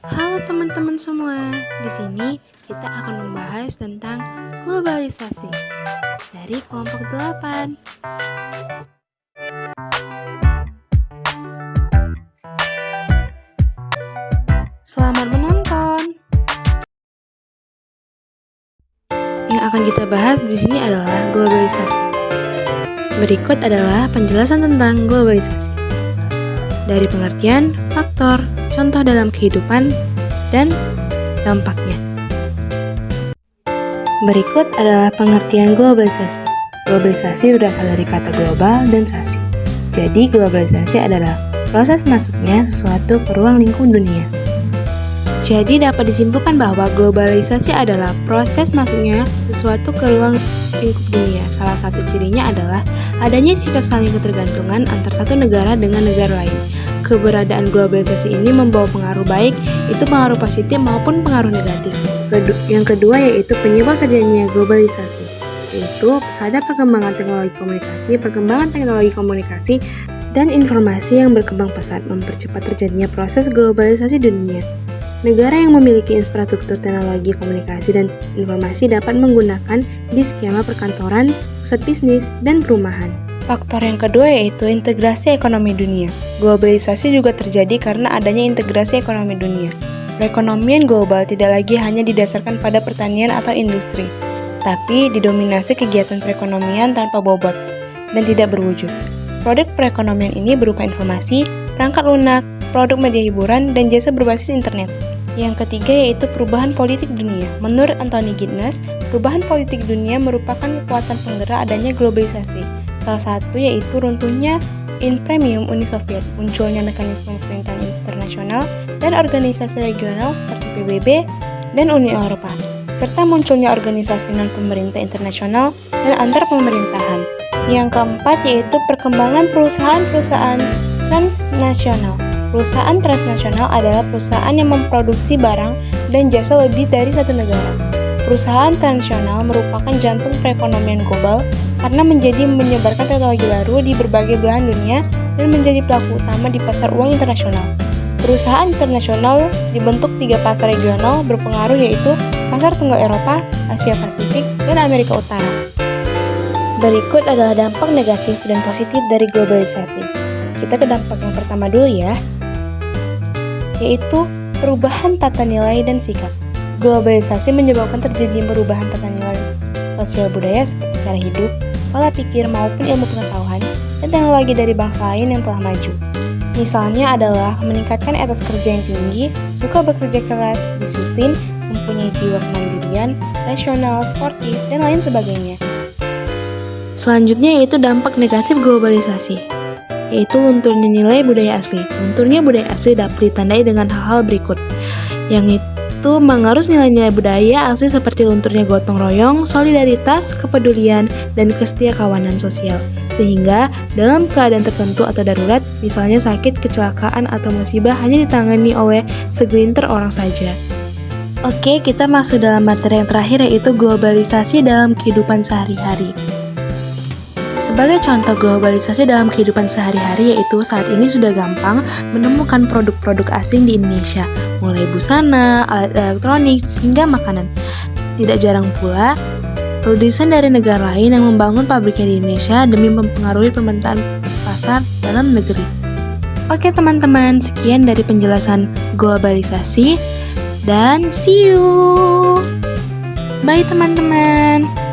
Halo teman-teman semua, di sini kita akan membahas tentang globalisasi dari kelompok 8. Selamat menonton. Yang akan kita bahas di sini adalah globalisasi. Berikut adalah penjelasan tentang globalisasi. Dari pengertian, faktor, contoh dalam kehidupan, dan dampaknya. Berikut adalah pengertian globalisasi. Globalisasi berasal dari kata global dan sasi. Jadi, globalisasi adalah proses masuknya sesuatu ke ruang lingkup dunia. Jadi, dapat disimpulkan bahwa globalisasi adalah proses masuknya sesuatu ke ruang lingkup dunia. Salah satu cirinya adalah adanya sikap saling ketergantungan antar satu negara dengan negara lain. Keberadaan globalisasi ini membawa pengaruh baik, itu pengaruh positif maupun pengaruh negatif. Yang kedua yaitu penyebab terjadinya globalisasi, yaitu pesatnya perkembangan teknologi komunikasi dan informasi yang berkembang pesat mempercepat terjadinya proses globalisasi di dunia. Negara yang memiliki infrastruktur teknologi komunikasi dan informasi dapat menggunakan di skema perkantoran, pusat bisnis, dan perumahan. Faktor yang kedua yaitu integrasi ekonomi dunia. Globalisasi juga terjadi karena adanya integrasi ekonomi dunia. Perekonomian global tidak lagi hanya didasarkan pada pertanian atau industri, tapi didominasi kegiatan perekonomian tanpa bobot dan tidak berwujud. Produk perekonomian ini berupa informasi, perangkat lunak, produk media hiburan, dan jasa berbasis internet. Yang ketiga yaitu perubahan politik dunia. Menurut Anthony Giddens, perubahan politik dunia merupakan kekuatan penggerak adanya globalisasi. Salah satu yaitu runtuhnya Premium Uni Soviet, munculnya mekanisme pemerintahan internasional dan organisasi regional seperti PBB dan Uni Eropa, serta munculnya organisasi non-pemerintah internasional dan antar pemerintahan. Yang keempat yaitu perkembangan perusahaan-perusahaan transnasional. Perusahaan transnasional adalah perusahaan yang memproduksi barang dan jasa lebih dari satu negara. Perusahaan transnasional merupakan jantung perekonomian global karena menyebarkan teknologi baru di berbagai belahan dunia dan menjadi pelaku utama di pasar uang internasional. Perusahaan internasional dibentuk 3 pasar regional berpengaruh yaitu pasar tunggal Eropa, Asia Pasifik, dan Amerika Utara. Berikut adalah dampak negatif dan positif dari globalisasi. Kita ke dampak yang pertama dulu ya, yaitu perubahan tata nilai dan sikap. Globalisasi menyebabkan terjadinya perubahan tata nilai sosial budaya seperti cara hidup, pola pikir maupun ilmu pengetahuan dan teknologi dari bangsa lain yang telah maju. Misalnya adalah meningkatkan etos kerja yang tinggi, suka bekerja keras, disiplin, mempunyai jiwa kemandirian, rasional, sportif, dan lain sebagainya. Selanjutnya yaitu dampak negatif globalisasi, yaitu lunturnya nilai budaya asli. Lunturnya budaya asli dapat ditandai dengan hal-hal berikut, yang itu mengerus nilai-nilai budaya asli seperti lunturnya gotong royong, solidaritas, kepedulian, dan kesetiakawanan sosial. Sehingga dalam keadaan tertentu atau darurat, misalnya sakit, kecelakaan, atau musibah hanya ditangani oleh segelintir orang saja. Oke, kita masuk dalam materi yang terakhir yaitu globalisasi dalam kehidupan sehari-hari. Sebagai contoh globalisasi dalam kehidupan sehari-hari yaitu saat ini sudah gampang menemukan produk-produk asing di Indonesia, mulai busana, alat elektronik, hingga makanan. Tidak jarang pula, produsen dari negara lain yang membangun pabriknya di Indonesia demi mempengaruhi permintaan pasar dalam negeri. Oke teman-teman, sekian dari penjelasan globalisasi dan see you! Bye teman-teman!